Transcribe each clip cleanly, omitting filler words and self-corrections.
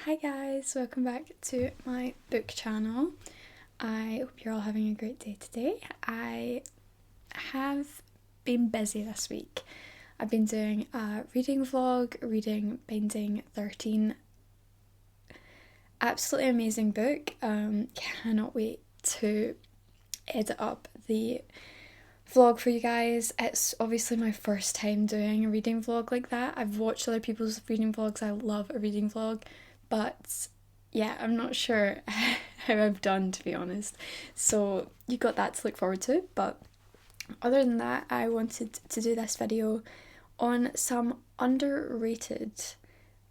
Hi guys, welcome back to my book channel. I hope you're all having a great day today. I have been busy this week. I've been doing a reading vlog, reading Binding 13. Absolutely amazing book. Cannot wait to edit up the vlog for you guys. It's obviously my first time doing a reading vlog like that. I've watched other people's reading vlogs. I love a reading vlog. But yeah, I'm not sure how I've done, to be honest. So you got that to look forward to. But other than that, I wanted to do this video on some underrated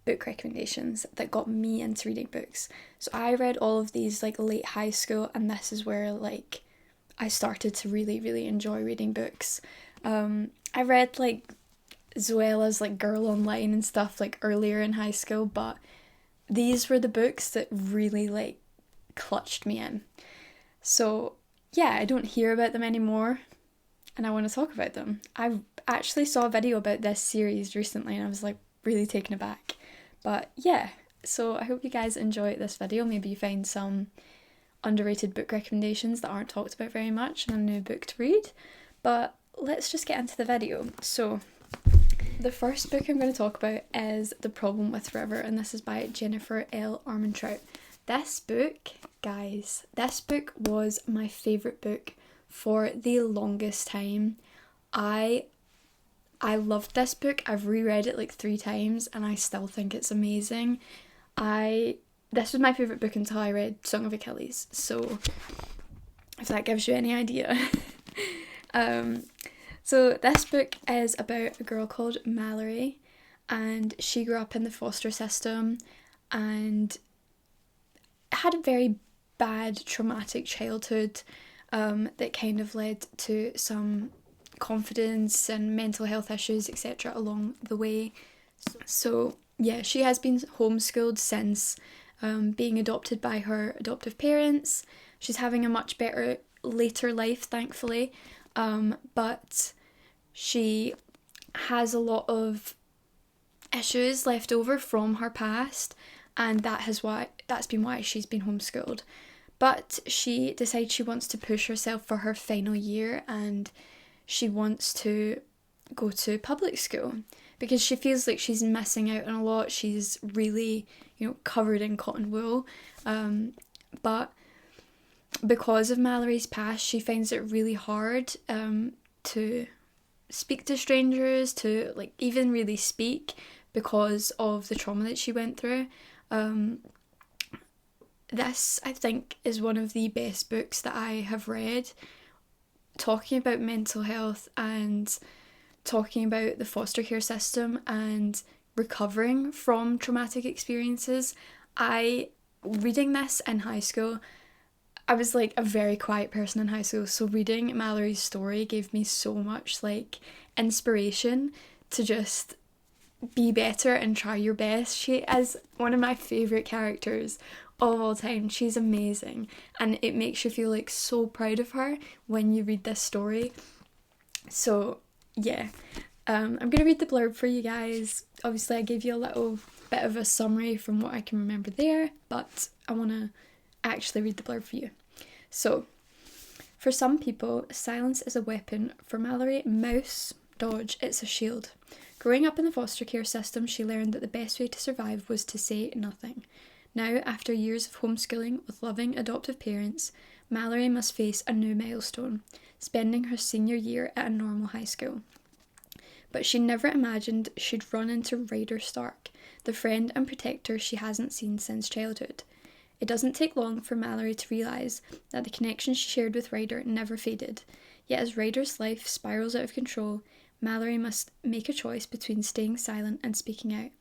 book recommendations that got me into reading books. So I read all of these late high school, and this is where I started to really enjoy reading books. I read Zoella's Girl Online and stuff earlier in high school, but these were the books that really clutched me in. So yeah, I don't hear about them anymore and I want to talk about them. I actually saw a video about this series recently and I was really taken aback. But yeah, so I hope you guys enjoy this video. Maybe you find some underrated book recommendations that aren't talked about very much and a new book to read. But let's just get into the video. So the first book I'm going to talk about is The Problem with River, and this is by Jennifer L. Armentrout. This book, guys, this book was my favourite book for the longest time. I loved this book. I've reread it 3 times and I still think it's amazing. This was my favourite book until I read Song of Achilles, so if that gives you any idea. So this book is about a girl called Mallory, and she grew up in the foster system and had a very bad traumatic childhood that kind of led to some confidence and mental health issues, etc. along the way. So yeah, she has been homeschooled since being adopted by her adoptive parents. She's having a much better later life, thankfully, but she has a lot of issues left over from her past, and that's been why she's been homeschooled. But she decides she wants to push herself for her final year and she wants to go to public school because she feels like she's missing out on a lot. She's really, covered in cotton wool. But because of Mallory's past, she finds it really hard to speak to strangers, to even really speak because of the trauma that she went through. This, I think, is one of the best books that I have read, talking about mental health and talking about the foster care system and recovering from traumatic experiences. Reading this in high school, I was a very quiet person in high school, so reading Mallory's story gave me so much inspiration to just be better and try your best. She is one of my favourite characters of all time. She's amazing and it makes you feel so proud of her when you read this story. So yeah, I'm going to read the blurb for you guys. Obviously I gave you a little bit of a summary from what I can remember there, but I want to actually read the blurb for you. So, for some people, silence is a weapon. For Mallory, mouse, dodge, it's a shield. Growing up in the foster care system, she learned that the best way to survive was to say nothing. Now, after years of homeschooling with loving adoptive parents, Mallory must face a new milestone, spending her senior year at a normal high school. But she never imagined she'd run into Ryder Stark, the friend and protector she hasn't seen since childhood. It doesn't take long for Mallory to realise that the connection she shared with Ryder never faded, yet as Ryder's life spirals out of control, Mallory must make a choice between staying silent and speaking out,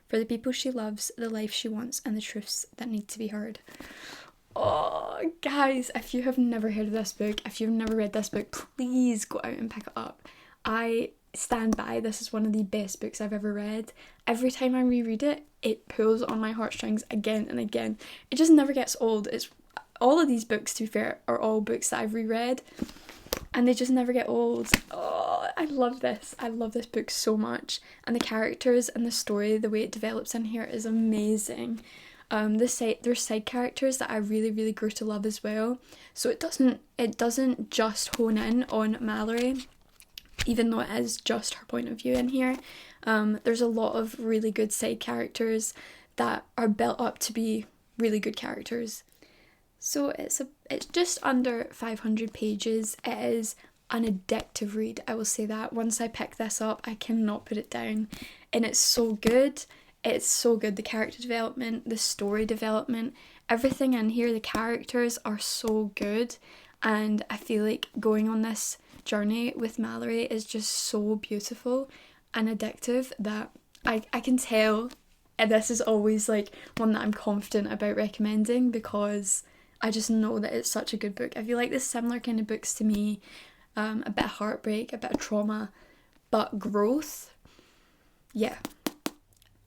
for the people she loves, the life she wants, and the truths that need to be heard. Oh, guys, if you have never heard of this book, if you've never read this book, please go out and pick it up. I stand by, this is one of the best books I've ever read. Every time I reread it, it pulls on my heartstrings again and again. It just never gets old. It's all of these books, to be fair, are all books that I've reread and they just never get old. Oh, I love this. I love this book so much, and the characters and the story, the way it develops in here is amazing. There's side characters that I really, really grew to love as well. So it doesn't just hone in on Mallory, even though it is just her point of view in here. There's a lot of really good side characters that are built up to be really good characters. So it's just under 500 pages. It is an addictive read, I will say that. Once I pick this up, I cannot put it down. And it's so good. It's so good. The character development, the story development, everything in here, the characters are so good. And I feel like going on this journey with Mallory is just so beautiful and addictive that I can tell this is always like one that I'm confident about recommending, because I just know that it's such a good book. I feel like there's similar kind of books to me, a bit of heartbreak, a bit of trauma, but growth. Yeah.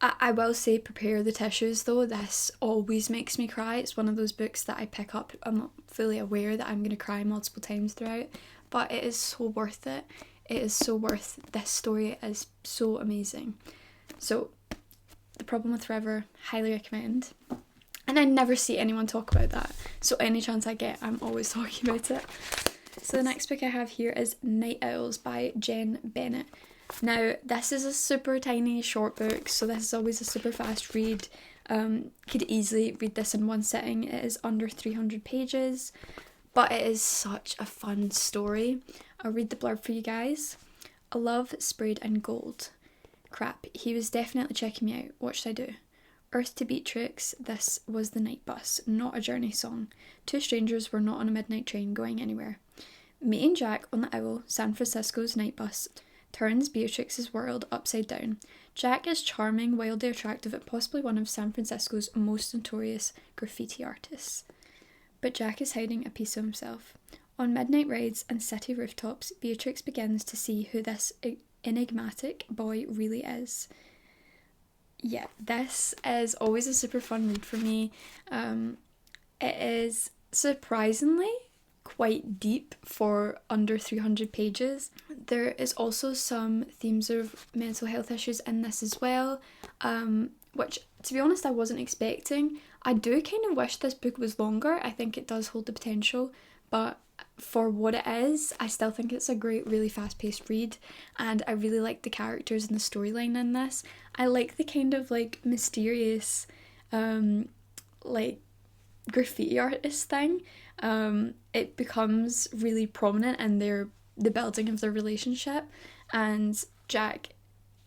I will say prepare the tissues though. This always makes me cry. It's one of those books that I pick up. I'm not fully aware that I'm going to cry multiple times throughout, but it is so worth it. It is so worth. This story is so amazing. So, The Problem with Forever, highly recommend. And I never see anyone talk about that. So any chance I get, I'm always talking about it. So the next book I have here is Night Owls by Jen Bennett. Now, this is a super tiny short book, so this is always a super fast read. Could easily read this in one sitting. It is under 300 pages, but it is such a fun story. I'll read the blurb for you guys. A love sprayed in gold. Crap, he was definitely checking me out. What should I do? Earth to Beatrix, this was the night bus, not a journey song. Two strangers were not on a midnight train going anywhere. Meeting Jack on the Owl, San Francisco's night bus, turns Beatrix's world upside down. Jack is charming, wildly attractive, and possibly one of San Francisco's most notorious graffiti artists. But Jack is hiding a piece of himself. On midnight rides and city rooftops, Beatrix begins to see who this enigmatic boy really is. Yeah, this is always a super fun read for me. It is surprisingly quite deep for under 300 pages. There is also some themes of mental health issues in this as well, which, to be honest, I wasn't expecting. I do kind of wish this book was longer. I think it does hold the potential, but for what it is, I still think it's a great, really fast-paced read, and I really like the characters and the storyline in this. I like the kind of like mysterious like graffiti artist thing. It becomes really prominent in the building of their relationship, and Jack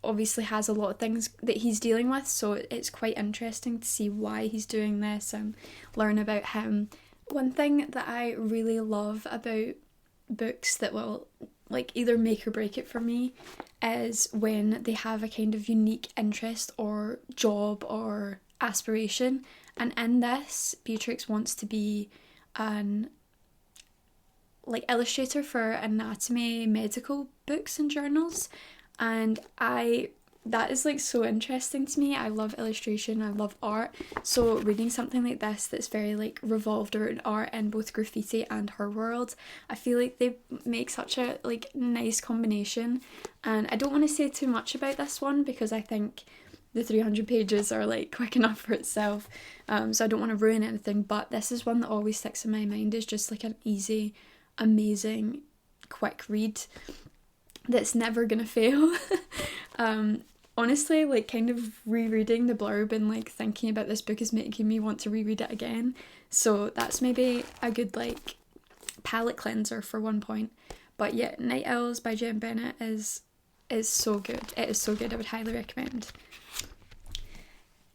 obviously has a lot of things that he's dealing with, so it's quite interesting to see why he's doing this and learn about him. One thing that I really love about books that will like either make or break it for me is when they have a kind of unique interest or job or aspiration. And in this, Beatrix wants to be an like illustrator for anatomy medical books and journals, and that is like so interesting to me. I love illustration, I love art, so reading something like this that's very like revolved around art in both graffiti and her world, I feel like they make such a like nice combination. And I don't want to say too much about this one because I think the 300 pages are like quick enough for itself, so I don't want to ruin anything, but this is one that always sticks in my mind as just like an easy, amazing, quick read that's never gonna fail. Honestly, like kind of rereading the blurb and like thinking about this book is making me want to reread it again, so that's maybe a good like palette cleanser for one point. But yeah, Night Owls by Jen Bennett is so good. It is so good. I would highly recommend.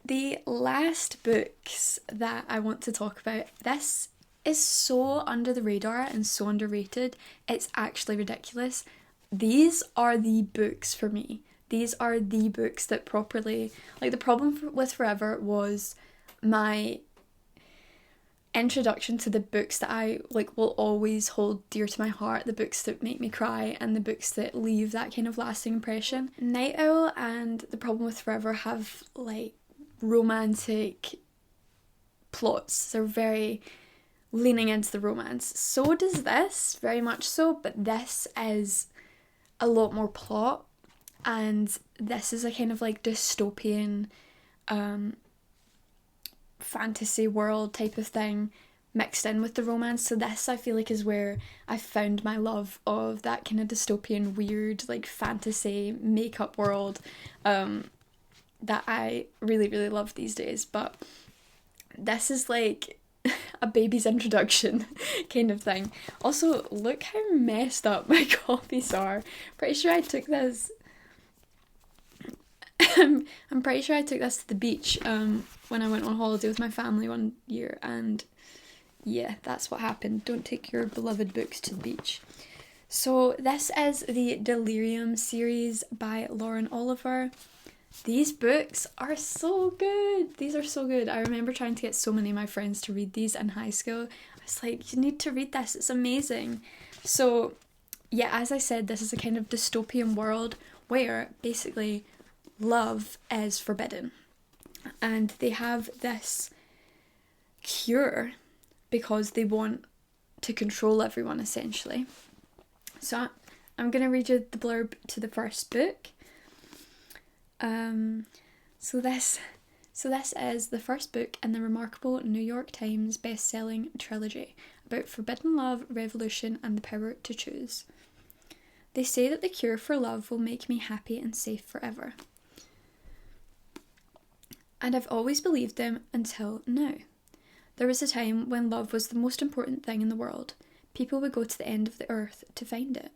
The last books that I want to talk about, this is so under the radar and so underrated, it's actually ridiculous. These are the books for me. These are the books that properly, like The Problem with Forever was my introduction to the books that I like will always hold dear to my heart, the books that make me cry and the books that leave that kind of lasting impression. Night Owl and The Problem with Forever have like romantic plots. They're very leaning into the romance. So does this, very much so, but this is a lot more plot, and this is a kind of like dystopian fantasy world type of thing mixed in with the romance. So this, I feel like, is where I found my love of that kind of dystopian, weird, like fantasy makeup world that I really, really love these days. But this is like a baby's introduction kind of thing. Also, look how messed up my copies are. Pretty sure I took this I'm pretty sure I took this to the beach when I went on holiday with my family one year, and yeah, that's what happened. Don't take your beloved books to the beach. So this is the Delirium series by Lauren Oliver. These books are so good. These are so good. I remember trying to get so many of my friends to read these in high school. I was like, you need to read this. It's amazing. So yeah, as I said, this is a kind of dystopian world where basically love is forbidden. And they have this cure because they want to control everyone, essentially. So I'm going to read you the blurb to the first book. So this is the first book in the remarkable New York Times best-selling trilogy about forbidden love, revolution, and the power to choose. They say that the cure for love will make me happy and safe forever. And I've always believed them until now. There was a time when love was the most important thing in the world. People would go to the end of the earth to find it.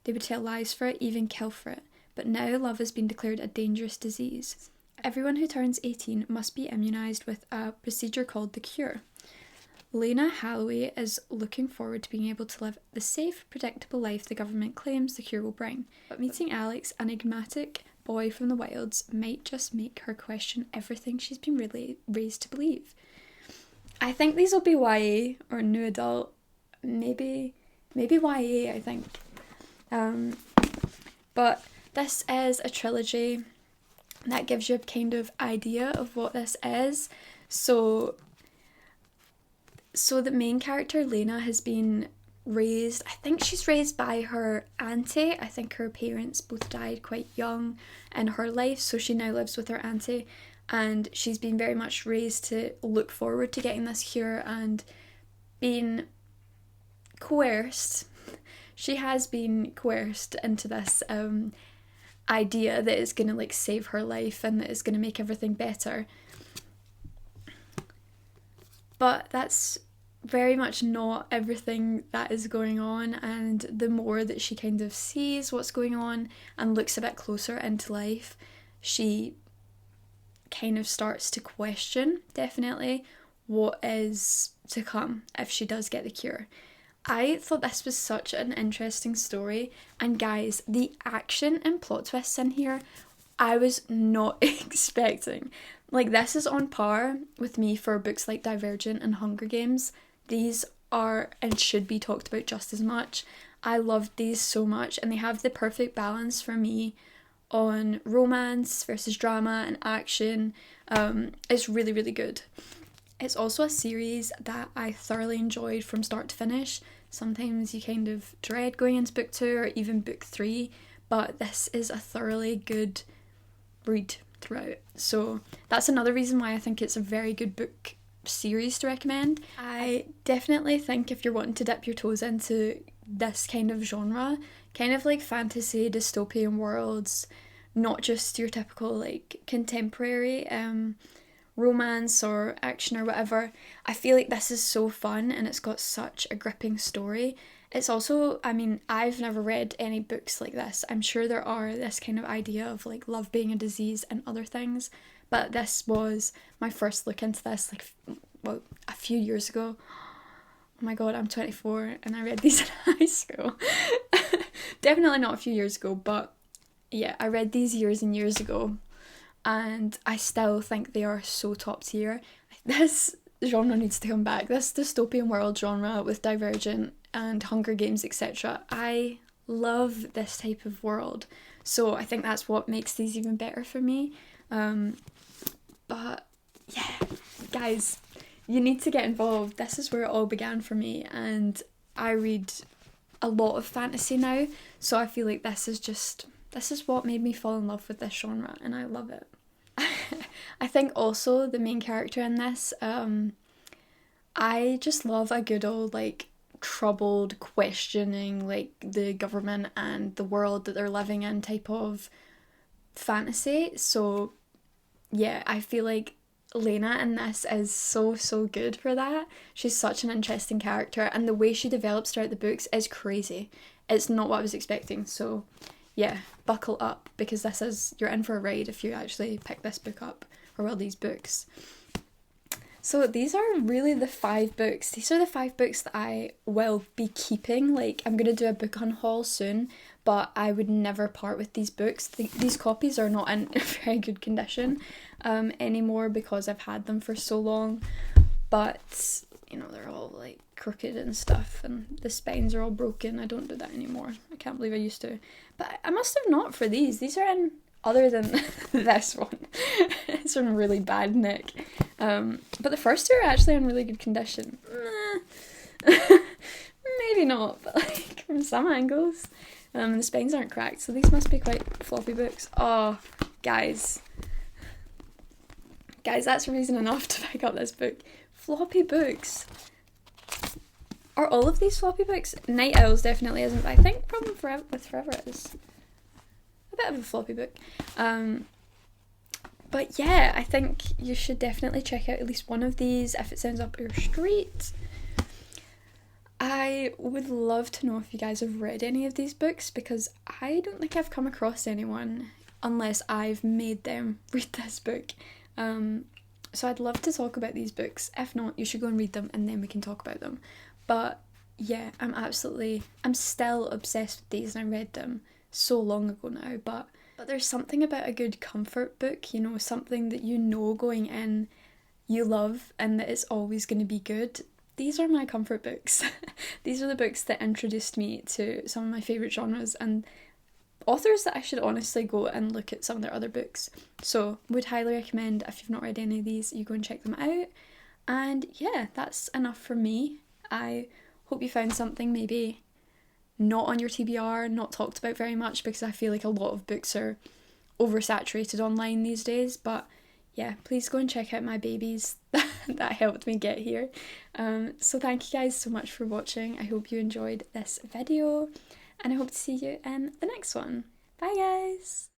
They would tell lies for it, even kill for it. But now love has been declared a dangerous disease. Everyone who turns 18 must be immunised with a procedure called the cure. Lena Holloway is looking forward to being able to live the safe, predictable life the government claims the cure will bring. But meeting Alex, an enigmatic boy from the wilds, might just make her question everything she's been really raised to believe. I think these will be YA or new adult, maybe YA, I think. But this is a trilogy that gives you a kind of idea of what this is. So the main character, Lena, has been raised, I think she's raised by her auntie. I think her parents both died quite young in her life, so she now lives with her auntie, and she's been very much raised to look forward to getting this cure and being coerced. She has been coerced into this idea that it's going to like save her life and that it's going to make everything better. But that's very much not everything that is going on, and the more that she kind of sees what's going on and looks a bit closer into life, she kind of starts to question, definitely, what is to come if she does get the cure. I thought this was such an interesting story, and guys, the action and plot twists in here, I was not expecting. Like, this is on par with me for books like Divergent and Hunger Games. These are and should be talked about just as much. I loved these so much, and they have the perfect balance for me on romance versus drama and action. It's really, really good. It's also a series that I thoroughly enjoyed from start to finish. Sometimes you kind of dread going into book 2 or even book 3, but this is a thoroughly good read throughout. So that's another reason why I think it's a very good book series to recommend. I definitely think if you're wanting to dip your toes into this kind of genre, kind of like fantasy, dystopian worlds, not just your typical like contemporary romance or action or whatever, I feel like this is so fun and it's got such a gripping story. It's also, I mean, I've never read any books like this. I'm sure there are this kind of idea of like love being a disease and other things, but this was my first look into this, like, well, a few years ago. Oh my god, I'm 24 and I read these in high school. Definitely not a few years ago, but yeah, I read these years and years ago, and I still think they are so top tier. This genre needs to come back. This dystopian world genre with Divergent and Hunger Games, etc. I love this type of world, so I think that's what makes these even better for me. But yeah, guys, you need to get involved. This is where it all began for me, and I read a lot of fantasy now, so I feel like this is what made me fall in love with this genre, and I love it. I think also the main character in this, I just love a good old like troubled questioning like the government and the world that they're living in type of fantasy. So yeah, I feel like Lena in this is so good for that. She's such an interesting character, and the way she develops throughout the books is crazy. It's not what I was expecting. So yeah, buckle up, because you're in for a ride if you actually pick this book up, or well, these books. So these are really the 5 books. These are the 5 books that I will be keeping. Like, I'm going to do a book on haul soon, but I would never part with these books. These copies are not in very good condition anymore because I've had them for so long. But, you know, they're all like crooked and stuff, and the spines are all broken. I don't do that anymore. I can't believe I used to. But I must have not for these. These are in, other than this one. It's in really bad nick. But the first 2 are actually in really good condition. Maybe not, but like from some angles. The spines aren't cracked, so these must be quite floppy books. Oh, guys, that's reason enough to pick up this book. Floppy books. Are all of these floppy books? Night Owls definitely isn't, but I think Problem with Forever is a bit of a floppy book. But yeah, I think you should definitely check out at least one of these if it sounds up your street. I would love to know if you guys have read any of these books, because I don't think I've come across anyone unless I've made them read this book. So I'd love to talk about these books. If not, you should go and read them and then we can talk about them. But yeah, I'm still obsessed with these, and I read them so long ago now, but there's something about a good comfort book, you know, something that you know going in you love and that it's always going to be good. These are my comfort books. These are the books that introduced me to some of my favourite genres and authors that I should honestly go and look at some of their other books. So would highly recommend, if you've not read any of these, you go and check them out. And yeah, that's enough from me. I hope you found something maybe not on your TBR, not talked about very much, because I feel like a lot of books are oversaturated online these days. But yeah, please go and check out my babies that helped me get here. So thank you guys so much for watching. I hope you enjoyed this video, and I hope to see you in the next one. Bye guys!